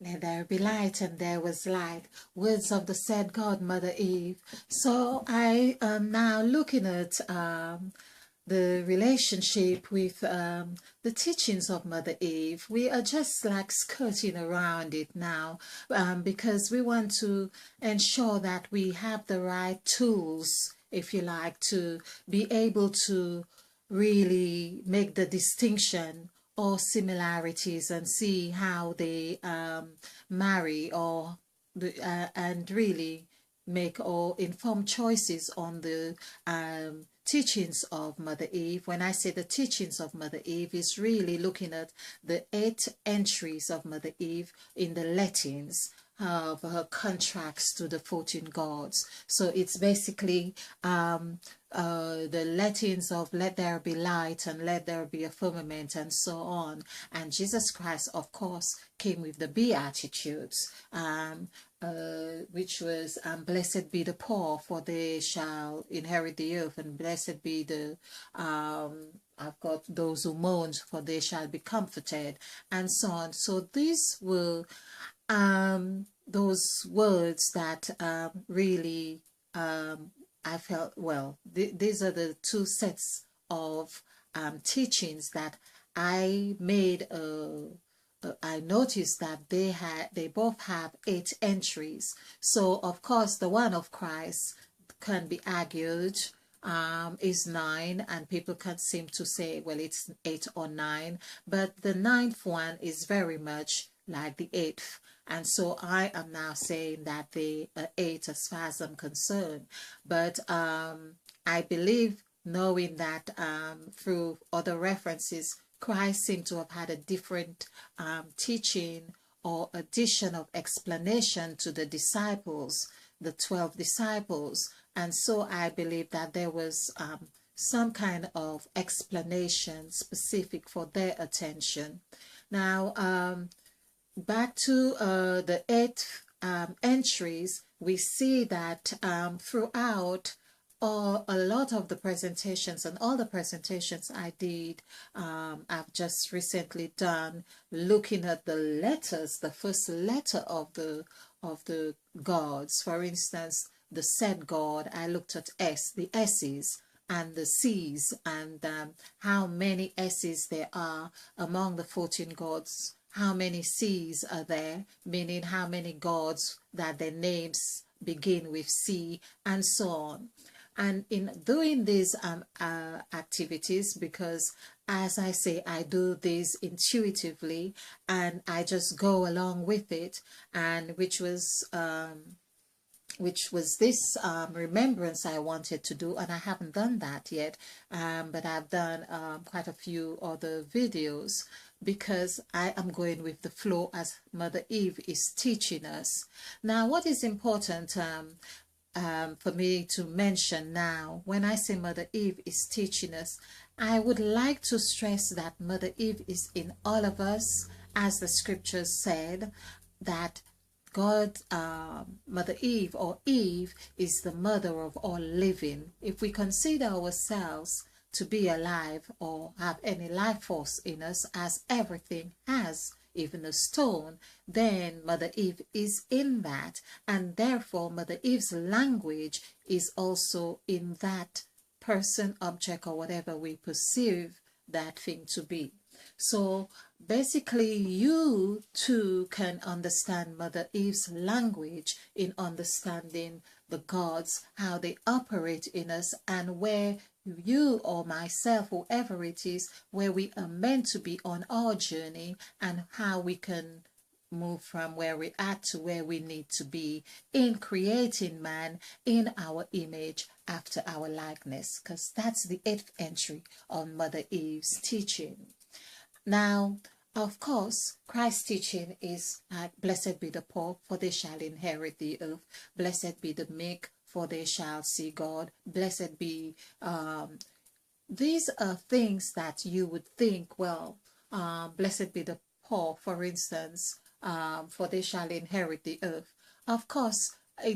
Let there be light, and there was light. Words of the said God, Mother Eve. So I am now looking at the relationship with the teachings of Mother Eve. We are just like skirting around it now because we want to ensure that we have the right tools, if you like, to be able to really make the distinction or similarities and see how they marry or and really make or inform choices on the teachings of Mother Eve. When I say the teachings of Mother Eve, is really looking at the 8 entries of Mother Eve in the lettings of her contracts to the 14 gods. So it's basically the lettings of let there be light and let there be a firmament and so on. And Jesus Christ, of course, came with the Beatitudes, which was blessed be the poor, for they shall inherit the earth, and blessed be the I've got those who mourn, for they shall be comforted, and so on. So these were those words that really I felt, well, these are the 2 sets of teachings that I made I noticed that they both have 8 entries. So of course the one of Christ can be argued is 9, and people can seem to say, well, it's 8 or 9, but the 9th one is very much like the 8th. And so I am now saying that the 8 as far as I'm concerned. But I believe, knowing that through other references, Christ seemed to have had a different teaching or addition of explanation to the disciples, the 12 disciples. And so I believe that there was some kind of explanation specific for their attention. Now, back to the 8 entries, we see that throughout a lot of the presentations and all the presentations I did, I've just recently done looking at the letters, the first letter of the gods. For instance, the said God, I looked at the S's and the C's, and how many S's there are among the 14 gods. How many C's are there, meaning how many gods that their names begin with C, and so on. And in doing these activities, because as I say, I do this intuitively and I just go along with it, and which was this remembrance I wanted to do, and I haven't done that yet, but I've done quite a few other videos, because I am going with the flow as Mother Eve is teaching us. Now, what is important for me to mention now, when I say Mother Eve is teaching us, I would like to stress that Mother Eve is in all of us, as the scriptures said, that God, Mother Eve, or Eve, is the mother of all living. If we consider ourselves to be alive or have any life force in us, as everything has, even a stone, then Mother Eve is in that, and therefore Mother Eve's language is also in that person, object, or whatever we perceive that thing to be. So basically, you too can understand Mother Eve's language in understanding the gods, how they operate in us, and where you or myself, whoever it is, where we are meant to be on our journey, and how we can move from where we're at to where we need to be in creating man in our image after our likeness, because that's the 8th entry on Mother Eve's teaching. Now, of course, Christ's teaching is blessed be the poor, for they shall inherit the earth. Blessed be the meek, for they shall see God. Blessed be, these are things that you would think, well, blessed be the poor, for instance, for they shall inherit the earth. Of course,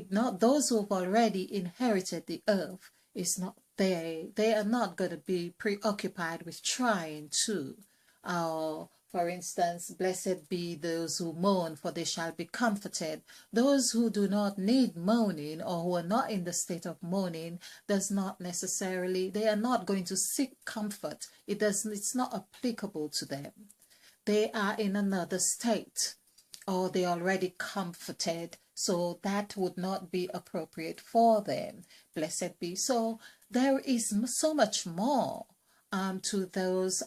not those who have already inherited the earth is not they are not going to be preoccupied with trying to For instance, blessed be those who mourn, for they shall be comforted. Those who do not need mourning, or who are not in the state of mourning, does not necessarily, they are not going to seek comfort. It's not applicable to them. They are in another state, or they already comforted, so that would not be appropriate for them. Blessed be. So there is so much more to those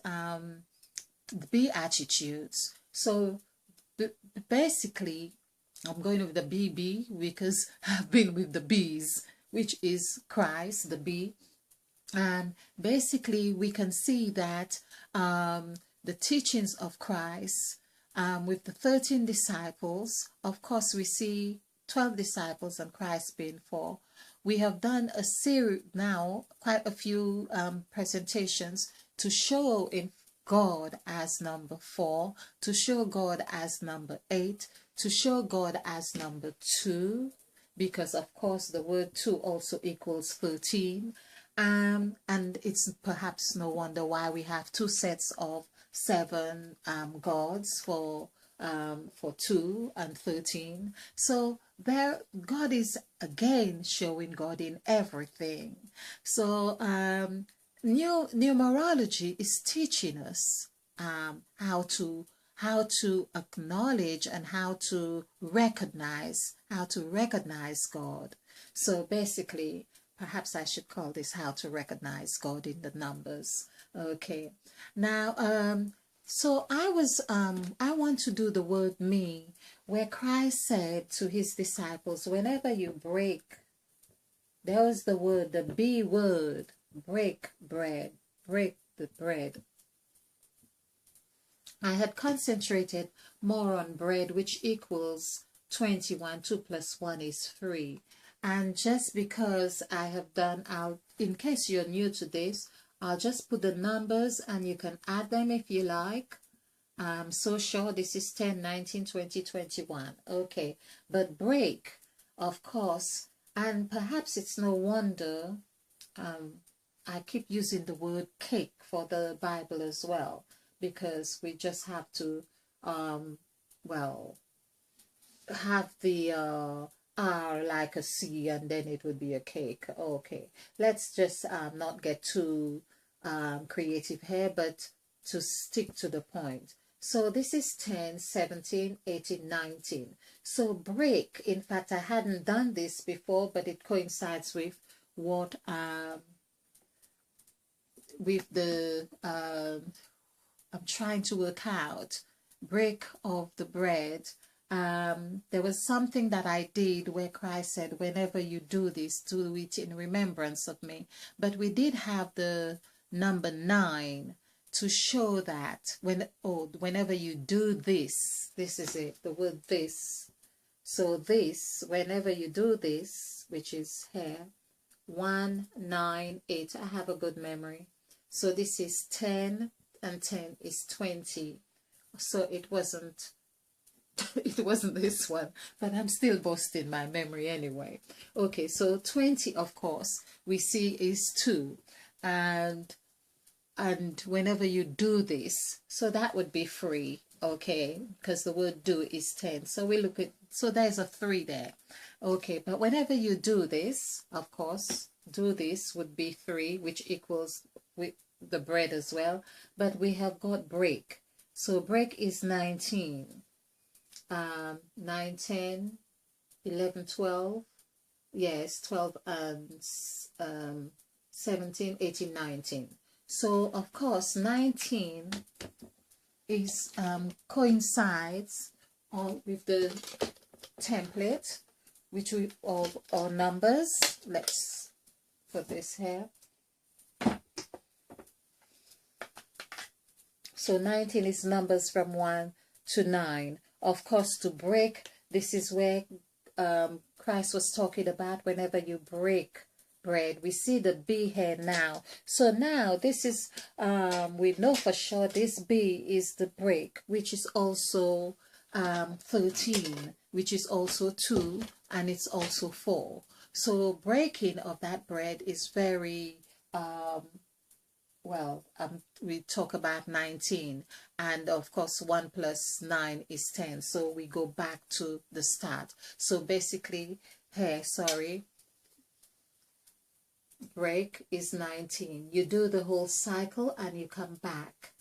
beatitudes. So basically, I'm going with the BB because I've been with the B's, which is Christ, the B. And basically, we can see that the teachings of Christ with the 13 disciples, of course, we see 12 disciples and Christ being 4. We have done a series now, quite a few presentations to show in God as number 4, to show God as number 8, to show God as number 2, because of course the word 2 also equals 13. And it's perhaps no wonder why we have 2 sets of 7 gods for 2 and 13. So there, God is again showing God in everything. So numerology is teaching us how to acknowledge and how to recognize God. So basically, perhaps I should call this how to recognize God in the numbers. Okay. Now, so I want to do the word me, where Christ said to his disciples, whenever you break, there was the word, the B word, break bread, break the bread. I had concentrated more on bread, which equals 21. 2 plus 1 is 3. And just because I have done, in case you're new to this, I'll just put the numbers and you can add them if you like. I'm so sure this is 10, 19, 20, 21. Okay, but break, of course, and perhaps it's no wonder I keep using the word cake for the Bible as well, because we just have to, well, have the R like a C and then it would be a cake. Okay, let's just not get too creative here, but to stick to the point. So this is 10, 17, 18, 19. So break, in fact, I hadn't done this before, but it coincides with what with the I'm trying to work out break of the bread. There was something that I did where Christ said, whenever you do this, do it in remembrance of me. But we did have the number 9 to show that whenever you do this, this is it, the word this. So this, whenever you do this, which is here, 1, 9, 8. I have a good memory. So this is 10 and 10 is 20. So it wasn't this one, but I'm still boasting my memory anyway. Okay, so 20, of course, we see is 2. And whenever you do this, so that would be 3, okay, because the word do is 10. So we look at, so there's a 3 there. Okay, but whenever you do this, of course, do this would be 3, which equals with the bread as well. But we have got break. So break is 19. 9, 10, 11, 12. Yes, 12 and 17, 18, 19. So, of course, 19 is coincides with the template, which we of our numbers. Let's put this here. So 19 is numbers from 1 to 9. Of course, to break, this is where Christ was talking about whenever you break bread. We see the B here now. So now this is, we know for sure this B is the break, which is also 13, which is also 2, and it's also 4. So breaking of that bread is very well, we talk about 19, and of course 1 plus 9 is 10, so we go back to the start. So basically here, sorry, break is 19. You do the whole cycle and you come back.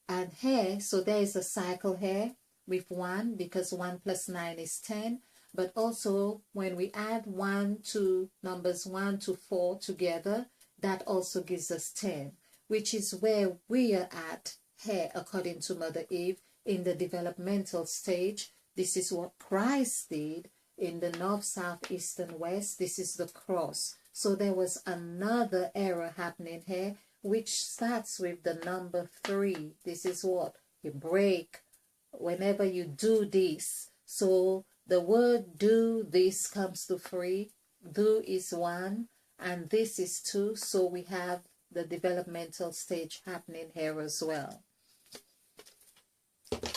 And here, so there is a cycle here with 1, because 1 plus 9 is 10. But also when we add 1 to numbers 1 to 4 together, that also gives us 10, which is where we are at here, according to Mother Eve, in the developmental stage. This is what Christ did in the north, south, east, and west. This is the cross. So there was another error happening here, which starts with the number 3. This is what you break whenever you do this. So the word do this comes to 3. Do is 1, and this is 2. So we have the developmental stage happening here as well.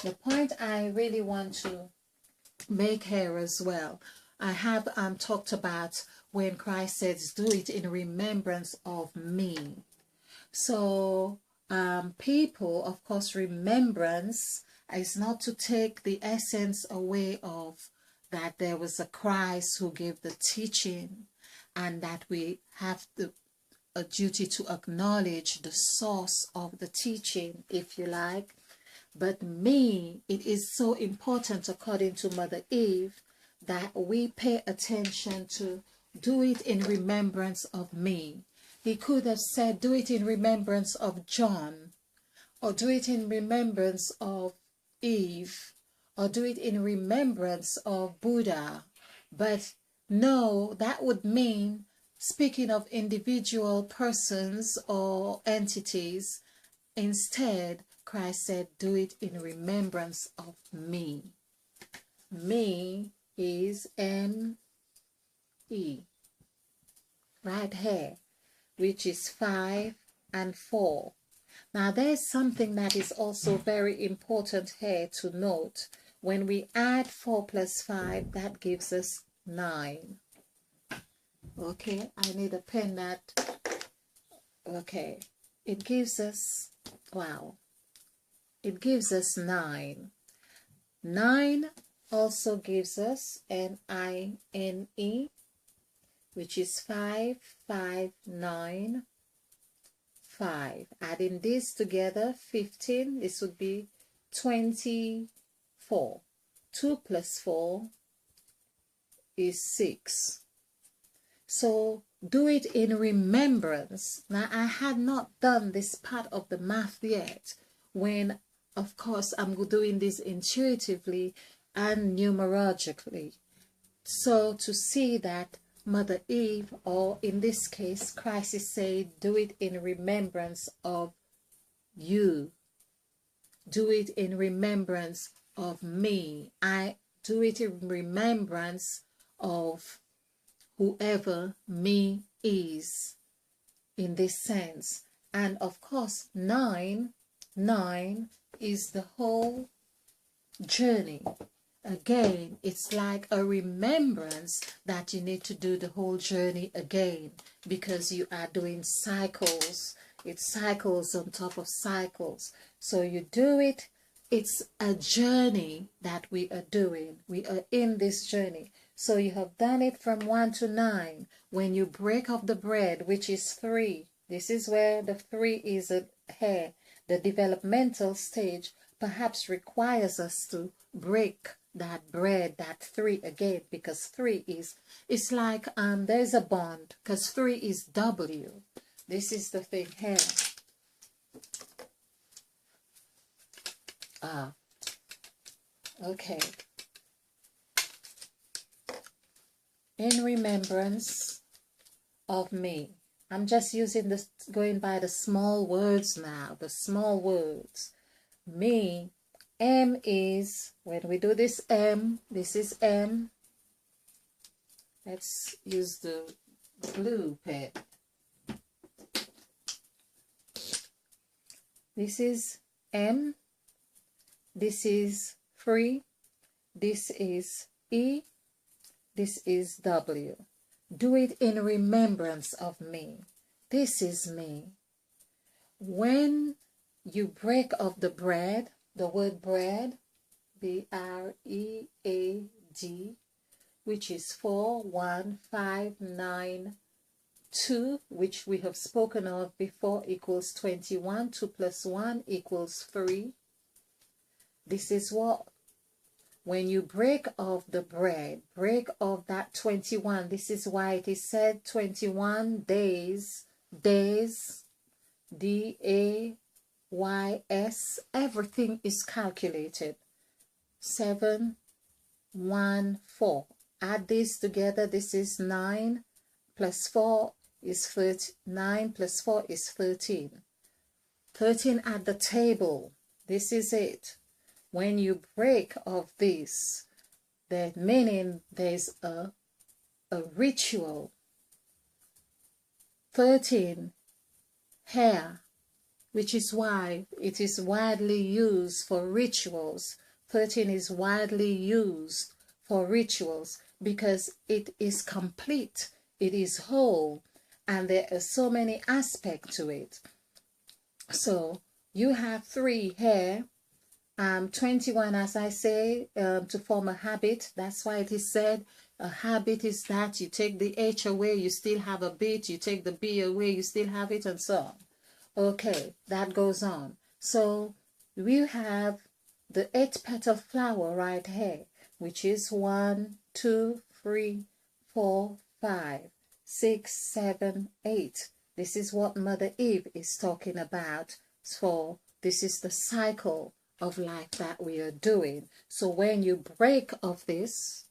The point I really want to make here as well, I have talked about when Christ says, do it in remembrance of me. So people, of course, remembrance is not to take the essence away of that there was a Christ who gave the teaching, and that we have a duty to acknowledge the source of the teaching, if you like. But me, it is so important, according to Mother Eve, that we pay attention to do it in remembrance of me. He could have said, do it in remembrance of John, or do it in remembrance of Eve, or do it in remembrance of Buddha. But no, that would mean speaking of individual persons or entities. Instead, Christ said, do it in remembrance of me. Me is M-E, right here, which is 5 and 4. Now there's something that is also very important here to note. When we add 4 plus 5, that gives us 9. Okay, I need a pen that, okay, it gives us, wow, it gives us 9. 9 also gives us N-I-N-E, which is 5, 5, 9, 5. Adding this together, 15, this would be 24. 2 plus 4 is 6. So do it in remembrance. Now, I had not done this part of the math yet, when, of course, I'm doing this intuitively and numerologically. So to see that Mother Eve, or in this case, Christ is saying, do it in remembrance of you. Do it in remembrance of me. I do it in remembrance of whoever me is, in this sense. And of course, 9 is the whole journey. Again, it's like a remembrance that you need to do the whole journey again, because you are doing cycles. It's cycles on top of cycles. So you do it. It's a journey that we are doing. We are in this journey. So you have done it from 1 to 9. When you break off the bread, which is 3, this is where the 3 is here. The developmental stage perhaps requires us to break that bread, that 3 again, because 3 is, it's like there's a bond, because 3 is W. This is the thing here. Okay. In remembrance of me. I'm just using this, going by the small words now, the small words. Me, M is, when we do this M, this is M. Let's use the blue pen. This is M. This is 3. This is E. This is W. Do it in remembrance of me. This is me. when you break off the bread, the word bread, B-R-E-A-D, which is 41592, which we have spoken of before, equals 21. 2 plus 1 equals 3. This is what, when you break off the bread, break off that 21. This is why it is said 21 days, D-A-Y-S, everything is calculated. 7, 1, 4. Add these together. This is 9 plus 4 is 13. 9 plus 4 is 13. 13 at the table. This is it. When you break off this, that meaning there's a ritual. 13 hair, which is why it is widely used for rituals. 13 is widely used for rituals because it is complete, it is whole, and there are so many aspects to it. So you have 3 hair, 21, as I say, to form a habit. That's why it is said a habit is that you take the H away, you still have a bit, you take the B away, you still have it, and so on. Okay, that goes on. So we have the 8 petal flower right here, which is 1, 2, 3, 4, 5, 6, 7, 8. This is what Mother Eve is talking about. So this is the cycle of life that we are doing. So when you break off this,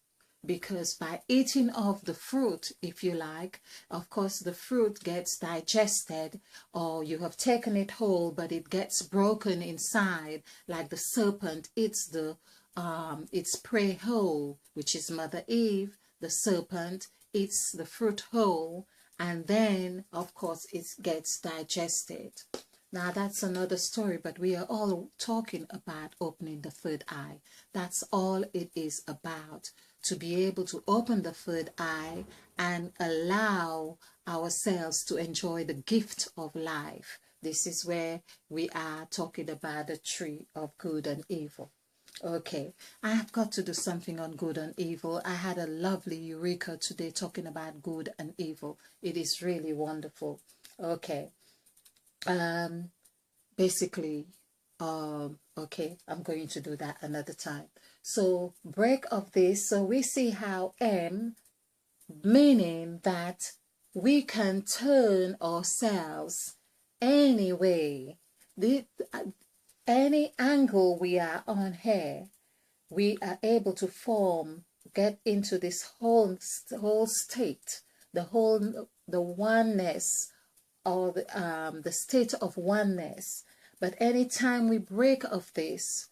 because by eating of the fruit, if you like, of course the fruit gets digested, or you have taken it whole but it gets broken inside, like the serpent eats the its prey whole, which is Mother Eve. The serpent eats the fruit whole, and then of course it gets digested. Now that's another story, but we are all talking about opening the third eye. That's all it is about, to be able to open the third eye and allow ourselves to enjoy the gift of life. This is where we are talking about the tree of good and evil. Okay, I have got to do something on good and evil. I had a lovely eureka today talking about good and evil. It is really wonderful. Okay. Basically, okay, I'm going to do that another time. So break of this, so we see how M, meaning that we can turn ourselves any way, any angle we are on here, we are able to get into this whole state, the oneness, or the state of oneness. But anytime we break of this,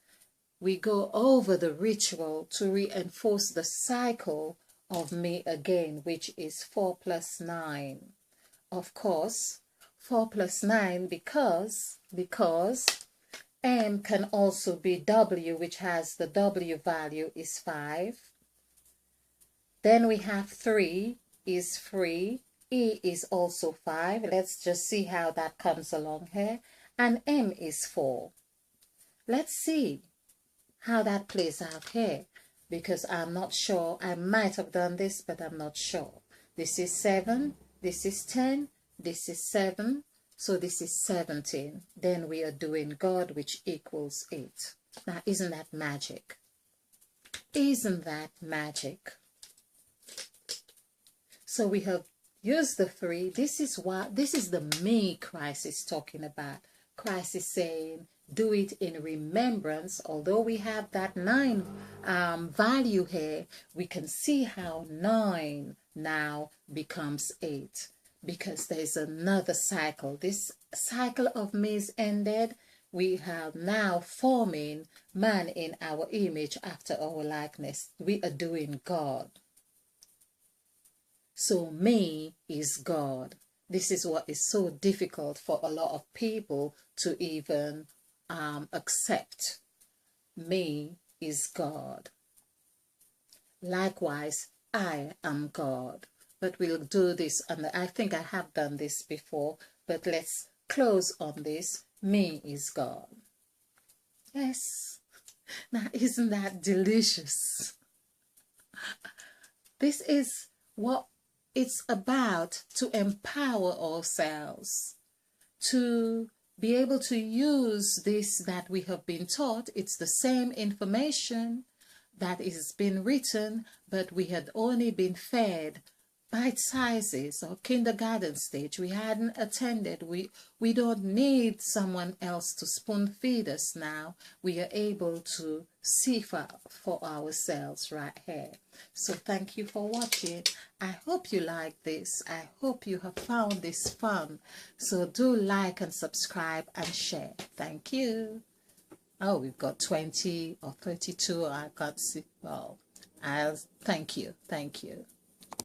we go over the ritual to reinforce the cycle of me again, which is 4 plus 9. Of course, 4 plus 9 because M can also be W, which has the W value is 5. Then we have 3 is 3. E is also 5. Let's just see how that comes along here. And M is 4. Let's see how that plays out here, because I'm not sure. I might have done this, but I'm not sure. This is 7. This is 10. This is 7. So this is 17. Then we are doing God, which equals 8. Now, isn't that magic? Isn't that magic? So we have use the 3. This is the me Christ is talking about. Christ is saying, do it in remembrance. Although we have that 9 value here, we can see how 9 now becomes 8, because there's another cycle. This cycle of me is ended. We have now forming man in our image after our likeness. We are doing God. So me is God. This is what is so difficult for a lot of people to even accept. Me is God. Likewise, I am God. But we'll do this, and I think I have done this before, but let's close on this. Me is gone. Yes. Now, isn't that delicious? This is what it's about, to empower ourselves, to be able to use this that we have been taught. It's the same information that is been written, but we had only been fed bite sizes or kindergarten stage. We hadn't attended. We don't need someone else to spoon feed us now. We are able to see for ourselves right here. So thank you for watching. I hope you like this. I hope you have found this fun. So do like and subscribe and share. Thank you. Oh, we've got 20 or 32. I can't see. Well, thank you. Thank you.